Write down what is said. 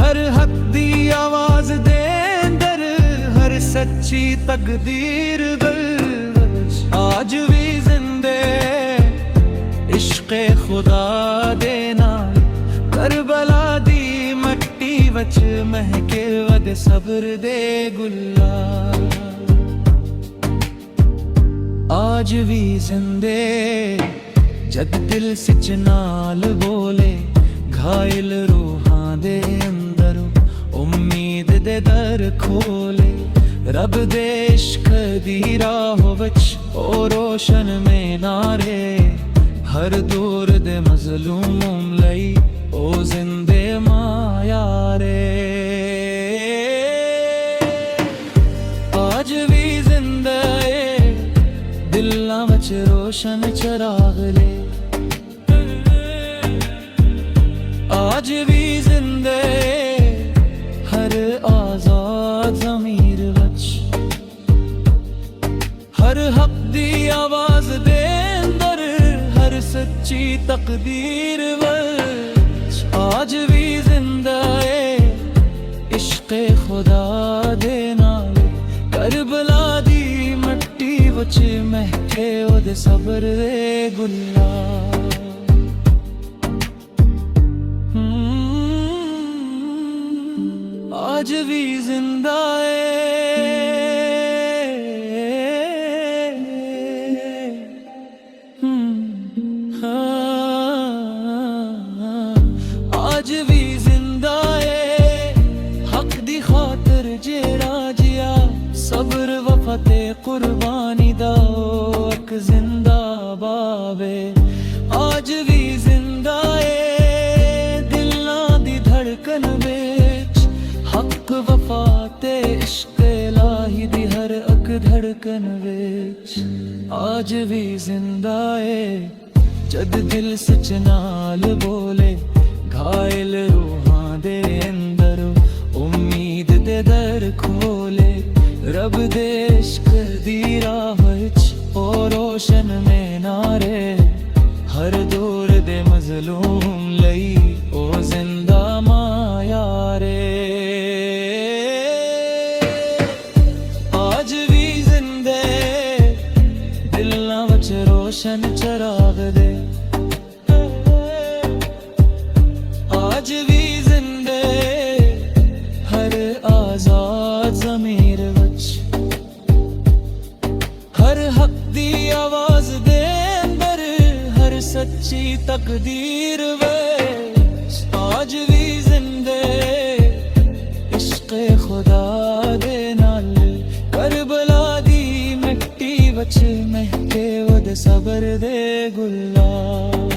हर हक दी आवाज दे अंदर हर सच्ची तकदीर गल आज भी जिंदे इश्क़े खुदा दे नाल करबला दी मट्टी वच महके वद सब्र दे गुलाल आज भी जिंदे जद दिल सिच नाल बोले घायल रूहां दे अंदर उम्मीद दे दर खोले रब दे इश्क दी राह विच ओ रोशन में नारे हर दूर दे मजलूम लई ओ जिंदे माया रे आज भी जिंदा दिलां विच रोशन चराग ले आज भी जिंदे हर आजाद ज़मीर विच हर हक दी आवाज दे अंदर हर सच्ची तकदीर विच आज भी जिंदा इश्क़े खुदा दे नाल करबला दी मट्टी विच महके ओदे सब्र दे गुलाल आज भी जिंदा आज भी जिंदा हक दी खातर जेड़ा जिया सब्र वफा ते कुर्बानी दा एक जिंदा बावे आज भी जिंदा दिलां दी धड़कन विच हक वफा ते इश्क़ इलाही दी हर अक धड़कन विच आज भी जिंदा जद दिल सच नाल बोले घायल रूहां दे अंदर उम्मीद दे दर खोले रब दे इश्क़ दी राह विच ओ रोशन में नारे हर दूर दे मजलूम लई ओ जिंदा माया रे आज भी जिंदे दिलां विच रोशन चराग दे आज भी जिंदे हर आजाद ज़मीर विच हर हक दी आवाज दे अंदर हर सच्ची तकदीर विच आज भी जिंदे इश्क़े खुदा दे नाल करबला दी मिट्टी विच महके ओदे सब्र दे गुलाल